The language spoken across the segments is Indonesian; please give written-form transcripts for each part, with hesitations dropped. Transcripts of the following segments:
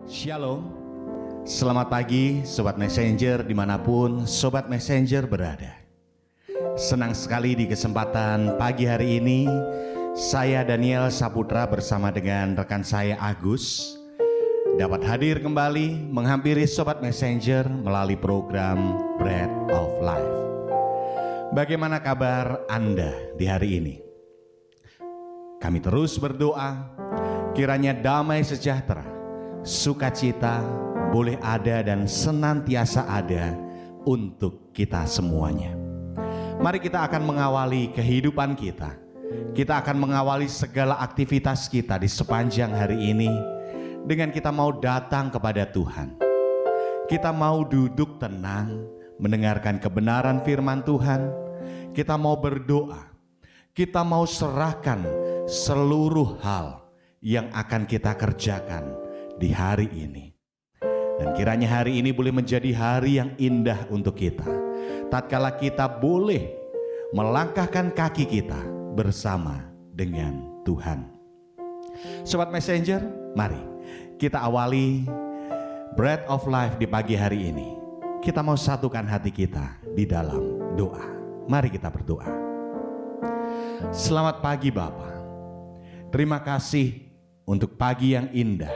Shalom, selamat pagi Sobat Messenger dimanapun Sobat Messenger berada. Senang sekali di kesempatan pagi hari ini saya Daniel Saputra bersama dengan rekan saya Agus dapat hadir kembali menghampiri Sobat Messenger melalui program Bread of Life. Bagaimana kabar Anda di hari ini? Kami terus berdoa kiranya damai sejahtera, sukacita boleh ada dan senantiasa ada untuk kita semuanya. Mari kita akan mengawali kehidupan kita. Kita akan mengawali segala aktivitas kita di sepanjang hari ini dengan kita mau datang kepada Tuhan. Kita mau duduk tenang mendengarkan kebenaran firman Tuhan. Kita mau berdoa. Kita mau serahkan seluruh hal yang akan kita kerjakan di hari ini. Dan kiranya hari ini boleh menjadi hari yang indah untuk kita, tatkala kita boleh melangkahkan kaki kita bersama dengan Tuhan. Sobat Messenger, mari kita awali Bread of Life di pagi hari ini. Kita mau satukan hati kita di dalam doa. Mari kita berdoa. Selamat pagi Bapa. Terima kasih untuk pagi yang indah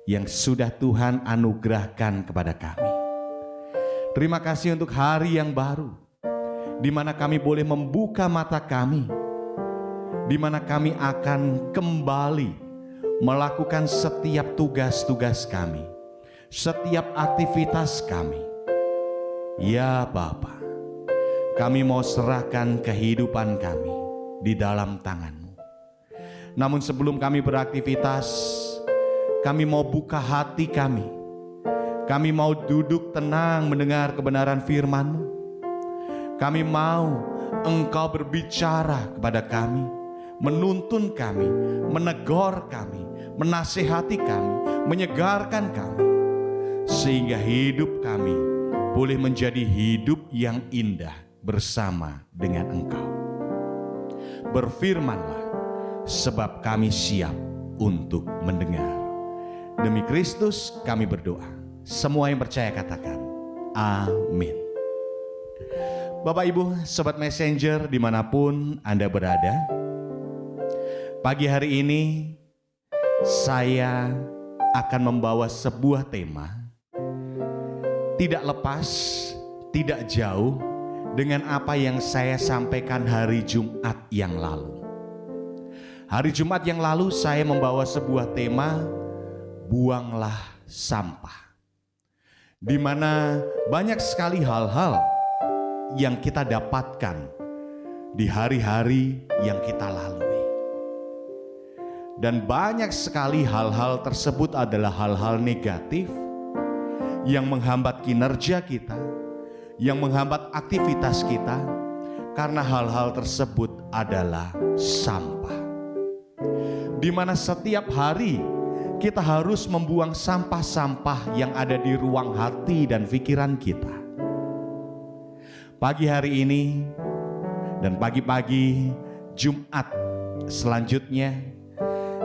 yang sudah Tuhan anugerahkan kepada kami. Terima kasih untuk hari yang baru, di mana kami boleh membuka mata kami, di mana kami akan kembali melakukan setiap tugas-tugas kami, setiap aktivitas kami. Ya Bapa, kami mau serahkan kehidupan kami di dalam tangan-Mu. Namun sebelum kami beraktivitas, kami mau buka hati kami. Kami mau duduk tenang mendengar kebenaran firman-Mu. Kami mau Engkau berbicara kepada kami, menuntun kami, menegur kami, menasihati kami, menyegarkan kami, sehingga hidup kami boleh menjadi hidup yang indah bersama dengan Engkau. Berfirmanlah, sebab kami siap untuk mendengar. Demi Kristus kami berdoa. Semua yang percaya katakan amin. Bapak Ibu Sobat Messenger dimanapun Anda berada, pagi hari ini saya akan membawa sebuah tema tidak lepas, tidak jauh dengan apa yang saya sampaikan hari Jumat yang lalu. Hari Jumat yang lalu saya membawa sebuah tema, buanglah sampah. Di mana banyak sekali hal-hal yang kita dapatkan di hari-hari yang kita lalui. Dan banyak sekali hal-hal tersebut adalah hal-hal negatif yang menghambat kinerja kita, yang menghambat aktivitas kita, karena hal-hal tersebut adalah sampah. Di mana setiap hari kita harus membuang sampah-sampah yang ada di ruang hati dan pikiran kita. Pagi hari ini dan pagi-pagi Jumat selanjutnya,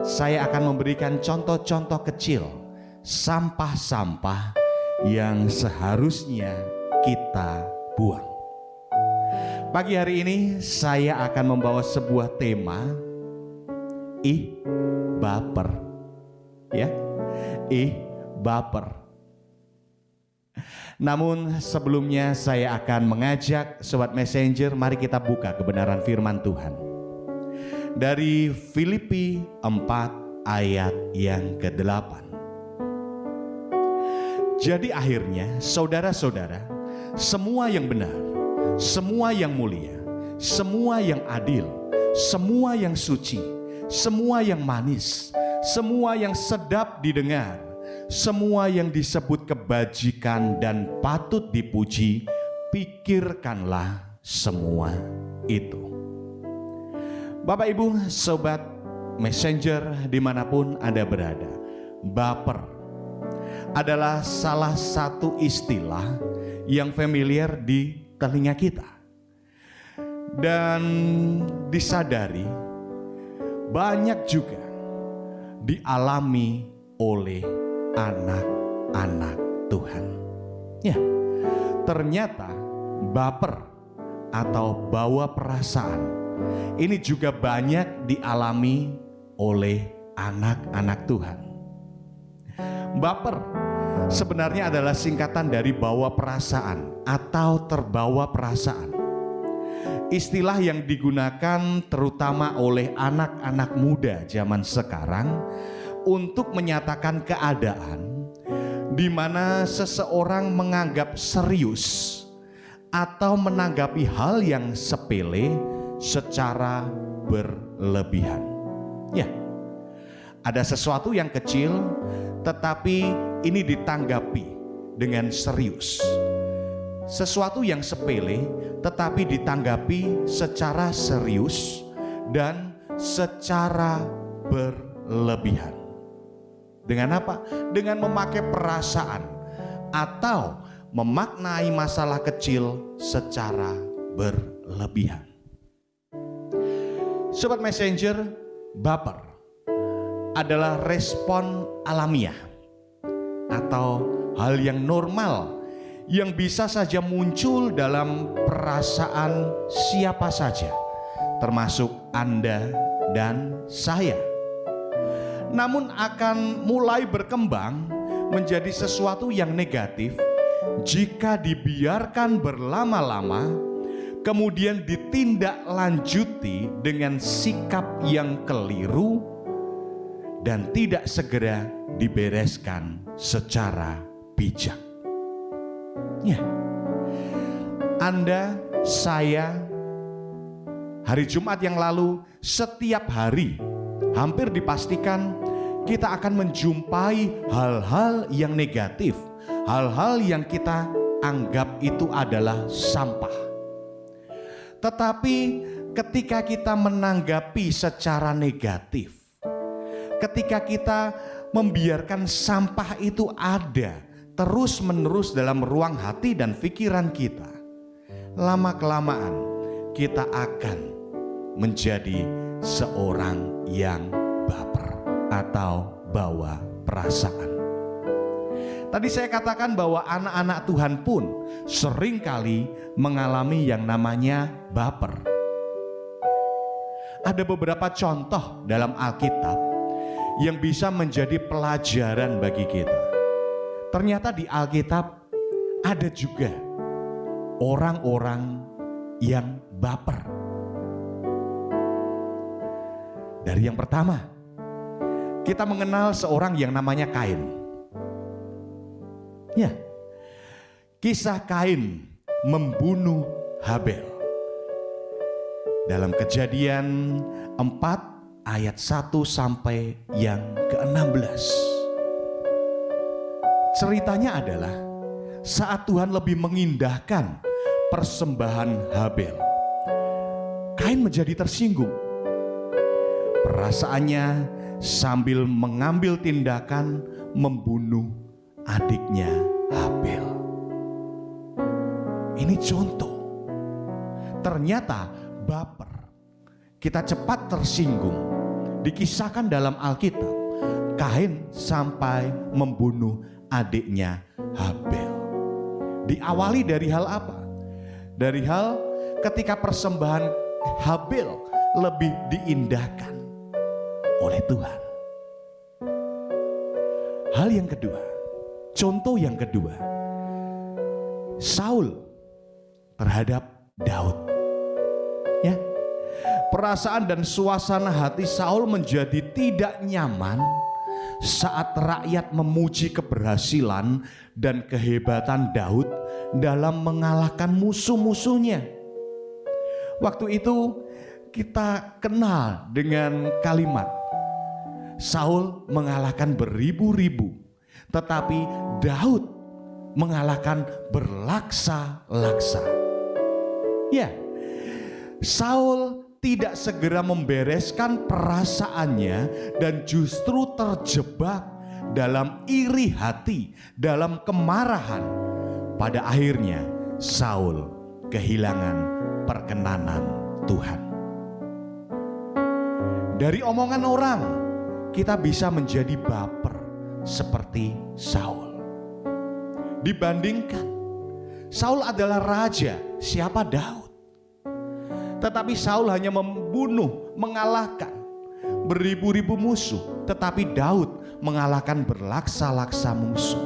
saya akan memberikan contoh-contoh kecil sampah-sampah yang seharusnya kita buang. Pagi hari ini saya akan membawa sebuah tema, baper. Ya, baper. Namun sebelumnya saya akan mengajak Sobat Messenger, mari kita buka kebenaran firman Tuhan dari Filipi 4 ayat yang ke-8. Jadi akhirnya saudara-saudara, semua yang benar, semua yang mulia, semua yang adil, semua yang suci, semua yang manis, semua yang sedap didengar, semua yang disebut kebajikan dan patut dipuji, pikirkanlah semua itu. Bapak Ibu Sobat Messenger dimanapun Anda berada, baper adalah salah satu istilah yang familiar di telinga kita. Dan disadari banyak juga dialami oleh anak-anak Tuhan. Ya, ternyata baper atau bawa perasaan ini juga banyak dialami oleh anak-anak Tuhan. Baper sebenarnya adalah singkatan dari bawa perasaan atau terbawa perasaan. Istilah yang digunakan terutama oleh anak-anak muda zaman sekarang untuk menyatakan keadaan di mana seseorang menganggap serius atau menanggapi hal yang sepele secara berlebihan. Ya, ada sesuatu yang kecil tetapi ini ditanggapi dengan serius. Sesuatu yang sepele tetapi ditanggapi secara serius dan secara berlebihan. Dengan apa? Dengan memakai perasaan atau memaknai masalah kecil secara berlebihan. Sobat Messenger, baper adalah respon alamiah atau hal yang normal yang bisa saja muncul dalam perasaan siapa saja, termasuk Anda dan saya. Namun akan mulai berkembang menjadi sesuatu yang negatif jika dibiarkan berlama-lama, kemudian ditindaklanjuti dengan sikap yang keliru dan tidak segera dibereskan secara bijak. Ya, Anda, saya, hari Jumat yang lalu, setiap hari hampir dipastikan kita akan menjumpai hal-hal yang negatif, hal-hal yang kita anggap itu adalah sampah. Tetapi ketika kita menanggapi secara negatif, ketika kita membiarkan sampah itu ada terus-menerus dalam ruang hati dan pikiran kita, lama-kelamaan kita akan menjadi seorang yang baper atau bawa perasaan. Tadi saya katakan bahwa anak-anak Tuhan pun seringkali mengalami yang namanya baper. Ada beberapa contoh dalam Alkitab yang bisa menjadi pelajaran bagi kita. Ternyata di Alkitab ada juga orang-orang yang baper. Dari yang pertama, kita mengenal seorang yang namanya Kain. Ya, kisah Kain membunuh Habel. Dalam Kejadian 4 ayat 1 sampai yang ke-16. Ceritanya adalah saat Tuhan lebih mengindahkan persembahan Habel, Kain menjadi tersinggung. Perasaannya sambil mengambil tindakan membunuh adiknya Habel. Ini contoh. Ternyata baper, kita cepat tersinggung. Dikisahkan dalam Alkitab, Kain sampai membunuh adiknya Habel. Diawali dari hal apa? Dari hal ketika persembahan Habel lebih diindahkan oleh Tuhan. Hal yang kedua, contoh yang kedua, Saul terhadap Daud. Ya, perasaan dan suasana hati Saul menjadi tidak nyaman saat rakyat memuji keberhasilan dan kehebatan Daud dalam mengalahkan musuh-musuhnya. Waktu itu kita kenal dengan kalimat Saul mengalahkan beribu-ribu, tetapi Daud mengalahkan berlaksa-laksa. Ya, Saul tidak segera membereskan perasaannya dan justru terjebak dalam iri hati, dalam kemarahan. Pada akhirnya Saul kehilangan perkenanan Tuhan. Dari omongan orang kita bisa menjadi baper, seperti Saul. Dibandingkan Saul adalah raja, siapa Daud? Tetapi Saul hanya membunuh, mengalahkan beribu-ribu musuh, tetapi Daud mengalahkan berlaksa-laksa musuh.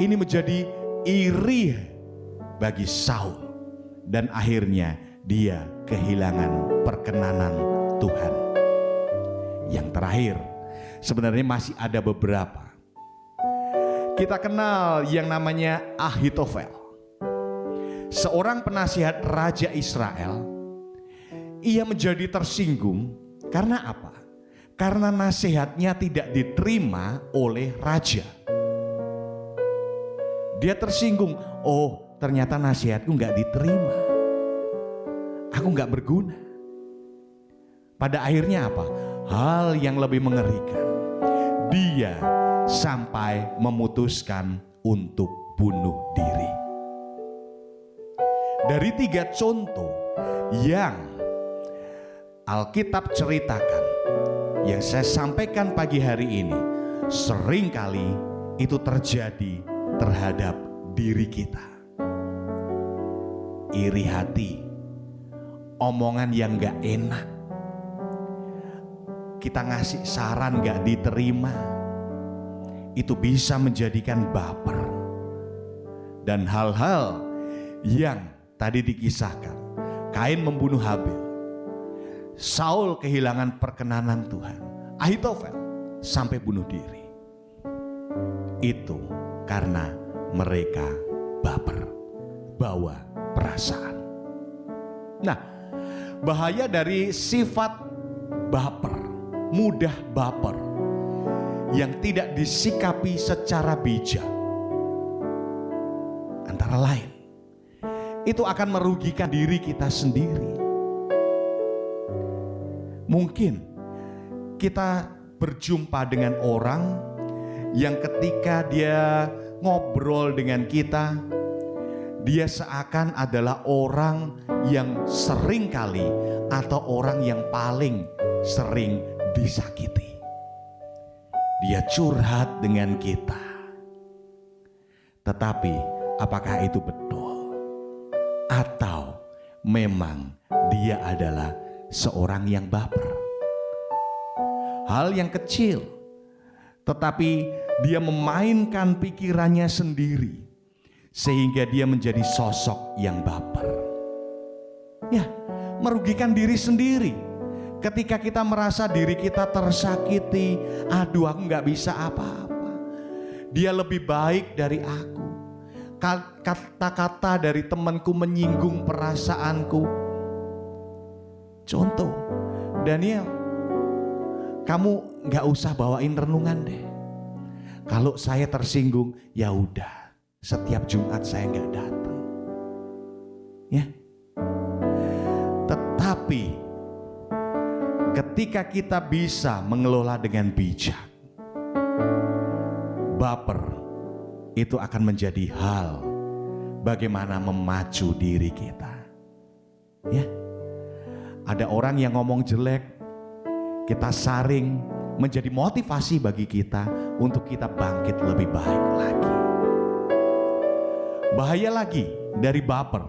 Ini menjadi iri bagi Saul, dan akhirnya dia kehilangan perkenanan Tuhan. Yang terakhir, sebenarnya masih ada beberapa. Kita kenal yang namanya Ahitofel, seorang penasihat Raja Israel. Ia menjadi tersinggung karena apa? Karena nasihatnya tidak diterima oleh raja. Dia tersinggung, oh ternyata nasihatku gak diterima, aku gak berguna. Pada akhirnya apa? Hal yang lebih mengerikan, dia sampai memutuskan untuk bunuh diri. Dari 3 contoh yang Alkitab ceritakan, yang saya sampaikan pagi hari ini, seringkali itu terjadi terhadap diri kita. Iri hati, omongan yang gak enak, kita ngasih saran gak diterima, itu bisa menjadikan baper. Dan hal-hal yang tadi dikisahkan, Kain membunuh Habil, Saul kehilangan perkenanan Tuhan, Ahitofel sampai bunuh diri. Itu karena mereka baper, bawa perasaan. Nah, bahaya dari sifat baper, mudah baper, yang tidak disikapi secara bijak, antara lain, itu akan merugikan diri kita sendiri. Mungkin kita berjumpa dengan orang yang ketika dia ngobrol dengan kita, dia seakan adalah orang yang sering kali atau orang yang paling sering disakiti. Dia curhat dengan kita. Tetapi apakah itu betul? Atau memang dia adalah seorang yang baper? Hal yang kecil, tetapi dia memainkan pikirannya sendiri sehingga dia menjadi sosok yang baper. Ya, merugikan diri sendiri. Ketika kita merasa diri kita tersakiti, aduh aku gak bisa apa-apa, dia lebih baik dari aku, kata-kata dari temanku menyinggung perasaanku. Contoh, Daniel, kamu gak usah bawain renungan deh. Kalau saya tersinggung, ya udah, setiap Jumat saya gak datang. Ya. Tetapi ketika kita bisa mengelola dengan bijak, baper itu akan menjadi hal bagaimana memacu diri kita. Ya, ada orang yang ngomong jelek, kita saring menjadi motivasi bagi kita untuk kita bangkit lebih baik lagi. Bahaya lagi dari baper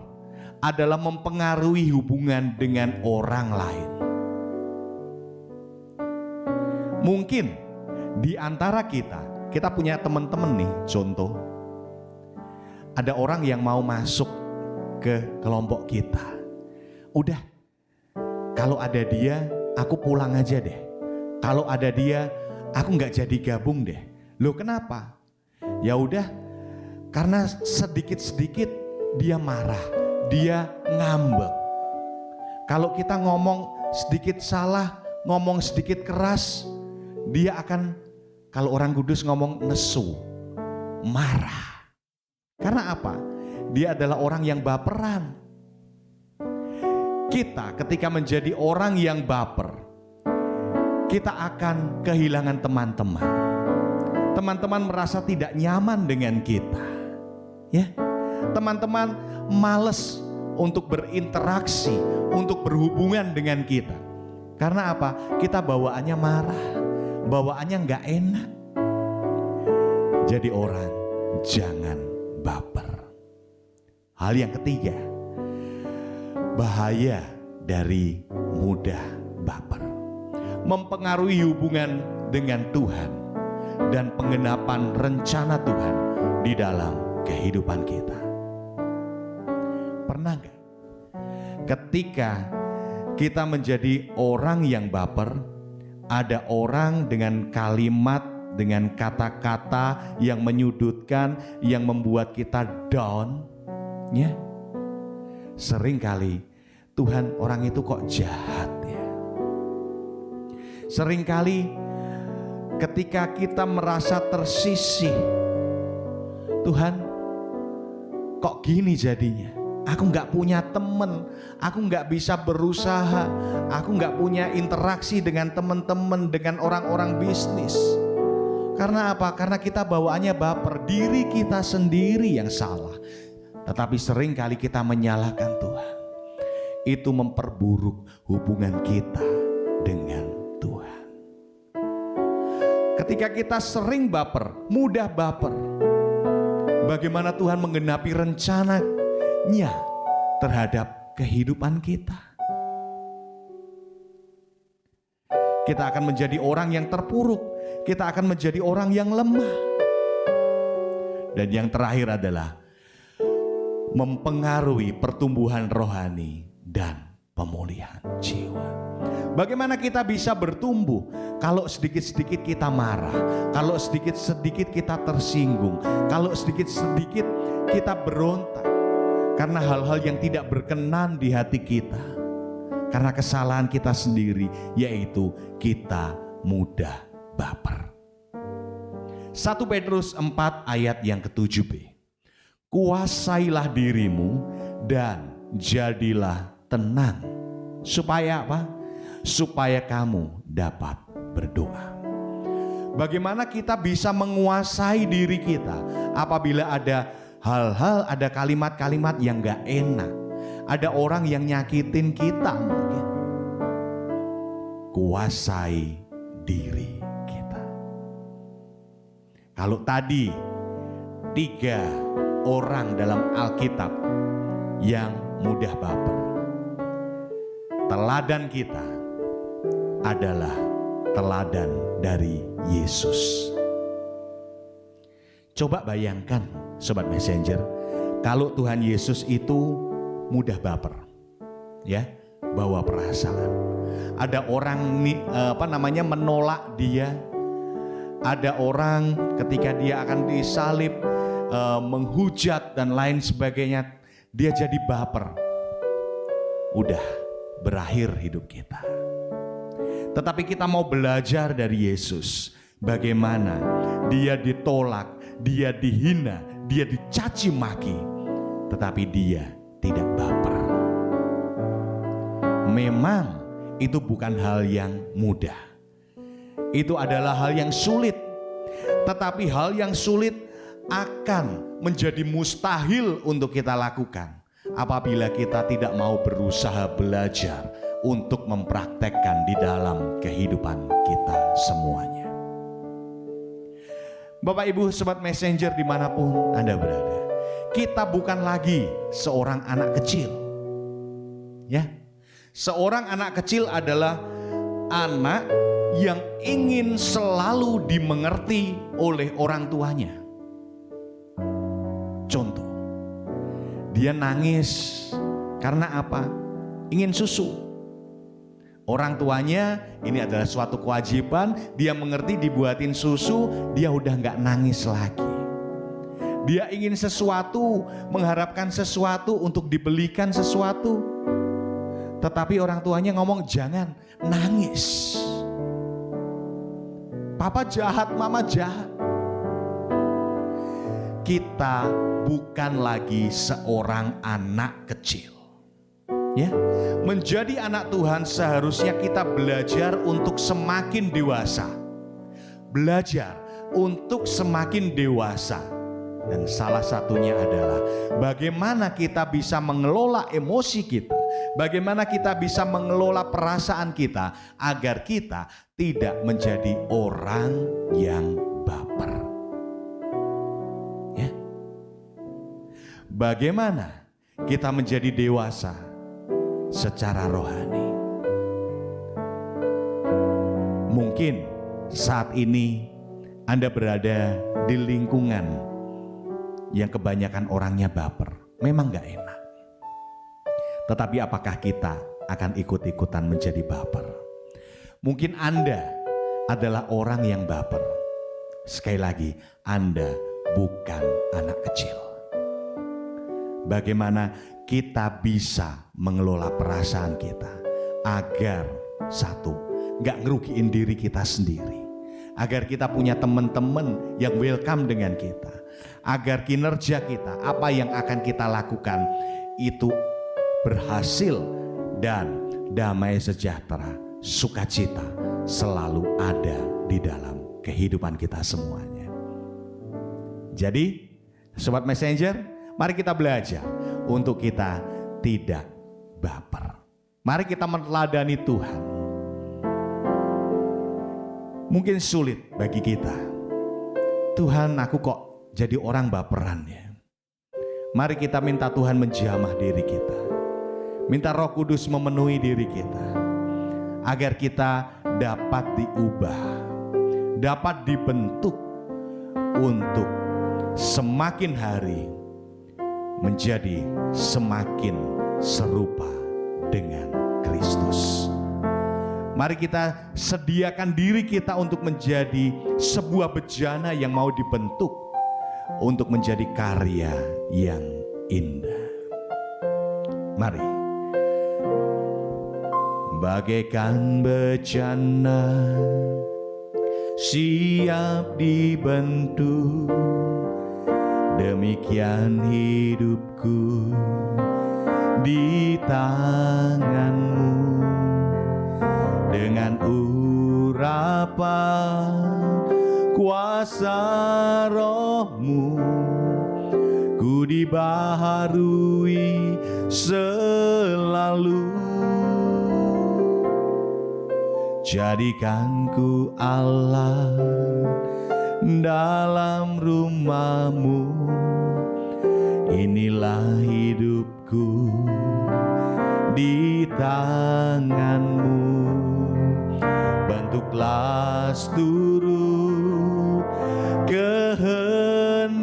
adalah mempengaruhi hubungan dengan orang lain. Mungkin di antara kita punya teman-teman nih, contoh, ada orang yang mau masuk ke kelompok kita. Udah, kalau ada dia, aku pulang aja deh. Kalau ada dia, aku nggak jadi gabung deh. Loh kenapa? Ya udah, karena sedikit-sedikit dia marah, dia ngambek. Kalau kita ngomong sedikit salah, ngomong sedikit keras, dia akan, kalau orang kudus ngomong nesu, marah. Karena apa? Dia adalah orang yang baperan. Kita ketika menjadi orang yang baper, kita akan kehilangan teman-teman. Teman-teman merasa tidak nyaman dengan kita. Ya, teman-teman males untuk berinteraksi, untuk berhubungan dengan kita. Karena apa? Kita bawaannya marah, bawaannya nggak enak. Jadi orang jangan baper. Hal yang ketiga, bahaya dari mudah baper. Mempengaruhi hubungan dengan Tuhan dan penggenapan rencana Tuhan di dalam kehidupan kita. Pernah gak ketika kita menjadi orang yang baper, ada orang dengan kalimat, dengan kata-kata yang menyudutkan, yang membuat kita down, ya? Seringkali Tuhan, orang itu kok jahat ya. Seringkali ketika kita merasa tersisih, Tuhan kok gini jadinya. Aku gak punya teman, aku gak bisa berusaha, aku gak punya interaksi dengan teman-teman, dengan orang-orang bisnis. Karena apa? Karena kita bawaannya baper, diri kita sendiri yang salah. Tetapi seringkali kita menyalahkan Tuhan. Itu memperburuk hubungan kita dengan Tuhan. Ketika kita sering baper, mudah baper, bagaimana Tuhan menggenapi rencananya terhadap kehidupan kita? Kita akan menjadi orang yang terpuruk, kita akan menjadi orang yang lemah. Dan yang terakhir adalah mempengaruhi pertumbuhan rohani dan pemulihan jiwa. Bagaimana kita bisa bertumbuh kalau sedikit-sedikit kita marah, kalau sedikit-sedikit kita tersinggung, kalau sedikit-sedikit kita berontak karena hal-hal yang tidak berkenan di hati kita, karena kesalahan kita sendiri, yaitu kita mudah baper. 1 Petrus 4 ayat yang ke-7b. Kuasailah dirimu dan jadilah tenang. Supaya apa? Supaya kamu dapat berdoa. Bagaimana kita bisa menguasai diri kita apabila ada hal-hal, ada kalimat-kalimat yang gak enak, ada orang yang nyakitin kita mungkin. Kuasai diri kita. Kalau tadi 3 orang dalam Alkitab yang mudah baper, teladan kita adalah teladan dari Yesus. Coba bayangkan Sobat Messenger, kalau Tuhan Yesus itu mudah baper, ya, bawa perasaan. Ada orang menolak dia, ada orang ketika dia akan disalib, menghujat dan lain sebagainya, dia jadi baper. Udah berakhir hidup kita. Tetapi kita mau belajar dari Yesus, bagaimana dia ditolak, dia dihina, dia dicaci maki, tetapi dia tidak baper. Memang itu bukan hal yang mudah. Itu adalah hal yang sulit. Tetapi hal yang sulit akan menjadi mustahil untuk kita lakukan apabila kita tidak mau berusaha belajar untuk mempraktekkan di dalam kehidupan kita semuanya. Bapak Ibu Sobat Messenger dimanapun Anda berada, kita bukan lagi seorang anak kecil, ya. Seorang anak kecil adalah anak yang ingin selalu dimengerti oleh orang tuanya. Contoh, dia nangis karena apa? Ingin susu. Orang tuanya, ini adalah suatu kewajiban, dia mengerti dibuatin susu, dia udah gak nangis lagi. Dia ingin sesuatu, mengharapkan sesuatu untuk dibelikan sesuatu, tetapi orang tuanya ngomong jangan nangis. Papa jahat, mama jahat. Kita bukan lagi seorang anak kecil. Ya, menjadi anak Tuhan seharusnya kita belajar untuk semakin dewasa. Belajar untuk semakin dewasa. Dan salah satunya adalah bagaimana kita bisa mengelola emosi kita. Bagaimana kita bisa mengelola perasaan kita agar kita tidak menjadi orang yang baper. bagaimana kita menjadi dewasa secara rohani. Mungkin saat ini Anda berada di lingkungan yang kebanyakan orangnya baper. Memang gak enak. Tetapi apakah kita akan ikut-ikutan menjadi baper? Mungkin Anda adalah orang yang baper. Sekali lagi, Anda bukan anak kecil. Bagaimana kita bisa mengelola perasaan kita agar satu, gak ngerugiin diri kita sendiri, agar kita punya teman-teman yang welcome dengan kita, agar kinerja kita, apa yang akan kita lakukan itu berhasil, dan damai sejahtera, sukacita selalu ada di dalam kehidupan kita semuanya. Jadi, Sobat Messenger, mari kita belajar untuk kita tidak baper. Mari kita meneladani Tuhan. Mungkin sulit bagi kita. Tuhan, aku kok jadi orang baperan ya. Mari kita minta Tuhan menjamah diri kita. Minta Roh Kudus memenuhi diri kita, agar kita dapat diubah, dapat dibentuk untuk semakin hari menjadi semakin serupa dengan Kristus. Mari kita sediakan diri kita untuk menjadi sebuah bejana yang mau dibentuk untuk menjadi karya yang indah. Mari. Bagaikan bejana siap dibentuk, demikian hidupku di tanganmu. Dengan urapan kuasa Roh-Mu, ku dibaharui selalu. Jadikan ku Allah dalam rumah-Mu, inilah hidupku di tangan-Mu. Bentuklah seluruh kehendak-Mu,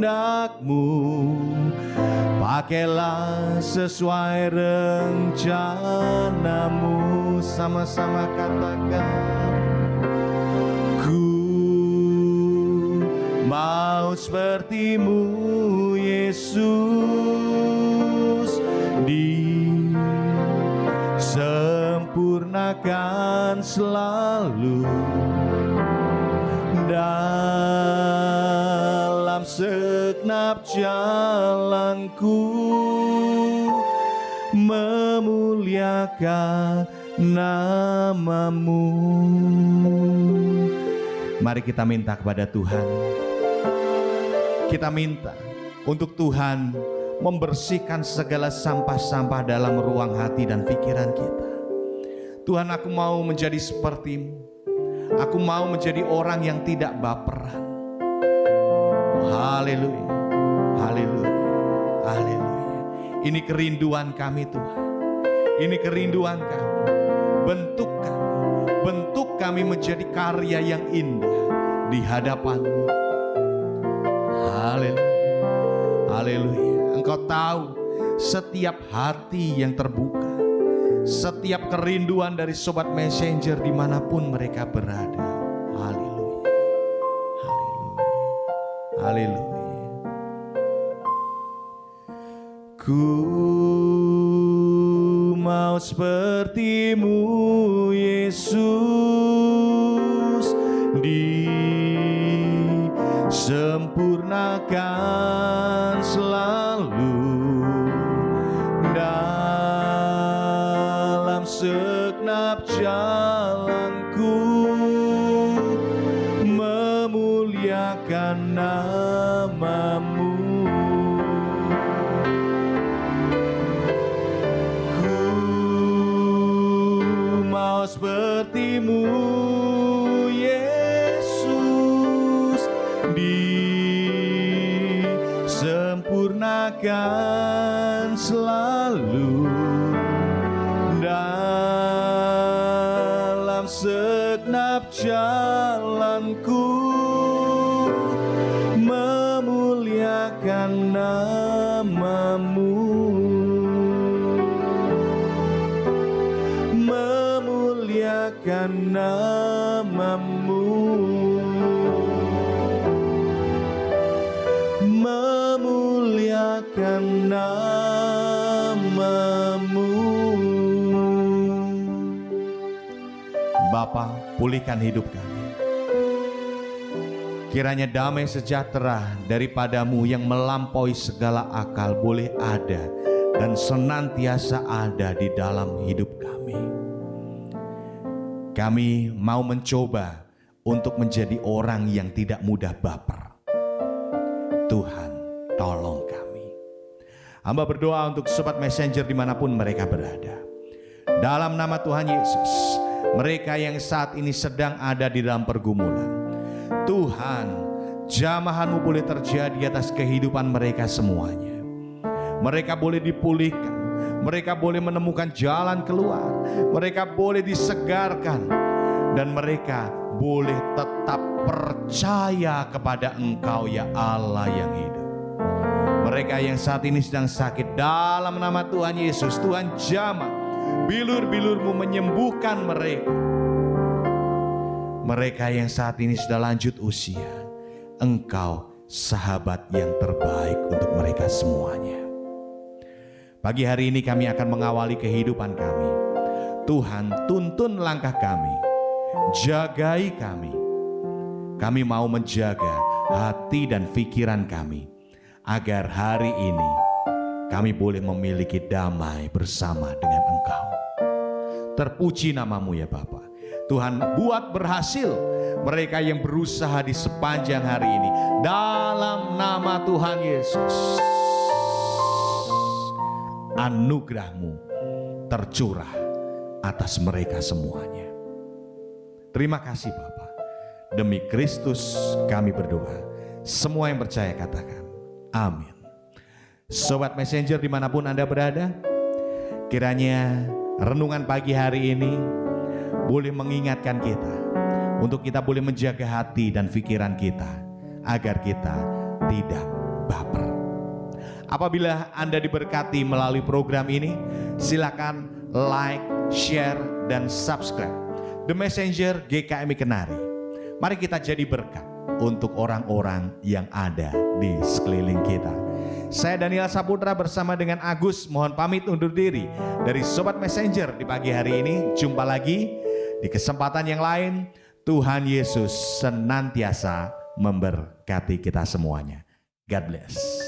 pakailah sesuai rencana-Mu. Sama-sama katakan, ku mau seperti-Mu Yesus, disempurnakan selalu dalam segenap jalanku, memuliakan nama-Mu. Mari kita minta kepada Tuhan. Kita minta untuk Tuhan membersihkan segala sampah-sampah dalam ruang hati dan pikiran kita. Tuhan, aku mau menjadi seperti-Mu. Aku mau menjadi orang yang tidak baperan. Oh, haleluya, haleluya, haleluya. Ini kerinduan kami Tuhan. Ini kerinduan kami. Bentuk kami menjadi karya yang indah di hadapan-Mu. Haleluya, haleluya. Engkau tahu setiap hati yang terbuka, setiap kerinduan dari Sobat Messenger dimanapun mereka berada. Haleluya, haleluya, haleluya. Ku mau seperti-Mu Yesus, disempurnakan selalu dalam segenap jalanku, memuliakan nama-Mu. Seperti-Mu Yesus, disempurnakan akan selalu dalam segenap jalanku memuliakan namamu, memuliakan namamu, memuliakan namamu. Bapa, pulihkan hidup kami. Kiranya damai sejahtera daripadamu yang melampaui segala akal boleh ada dan senantiasa ada di dalam hidup kami. Kami mau mencoba untuk menjadi orang yang tidak mudah baper. Tuhan, tolong kami. Hamba berdoa untuk sobat messenger dimanapun mereka berada. Dalam nama Tuhan Yesus, mereka yang saat ini sedang ada di dalam pergumulan, Tuhan, jamahan-Mu boleh terjadi atas kehidupan mereka semuanya. Mereka boleh dipulihkan, mereka boleh menemukan jalan keluar, mereka boleh disegarkan, dan mereka boleh tetap percaya kepada Engkau ya Allah yang hidup. Mereka yang saat ini sedang sakit, dalam nama Tuhan Yesus, Tuhan jamah bilur-bilur-Mu menyembuhkan mereka. Mereka yang saat ini sudah lanjut usia, Engkau sahabat yang terbaik untuk mereka semuanya. Pagi hari ini kami akan mengawali kehidupan kami. Tuhan, tuntun langkah kami, jagai kami. Kami mau menjaga hati dan pikiran kami, agar hari ini kami boleh memiliki damai bersama dengan Engkau. Terpuji namamu ya Bapa. Tuhan, buat berhasil mereka yang berusaha di sepanjang hari ini. Dalam nama Tuhan Yesus, anugerah-Mu tercurah atas mereka semuanya. Terima kasih Bapa. Demi Kristus kami berdoa. Semua yang percaya katakan amin. Sobat messenger dimanapun Anda berada, kiranya renungan pagi hari ini boleh mengingatkan kita untuk kita boleh menjaga hati dan pikiran kita agar kita tidak baper. Apabila Anda diberkati melalui program ini, silakan like, share, dan subscribe The Messenger GKMI Kenari. Mari kita jadi berkat untuk orang-orang yang ada di sekeliling kita. Saya Daniel Saputra bersama dengan Agus mohon pamit undur diri dari Sobat Messenger di pagi hari ini. Jumpa lagi di kesempatan yang lain. Tuhan Yesus senantiasa memberkati kita semuanya. God bless.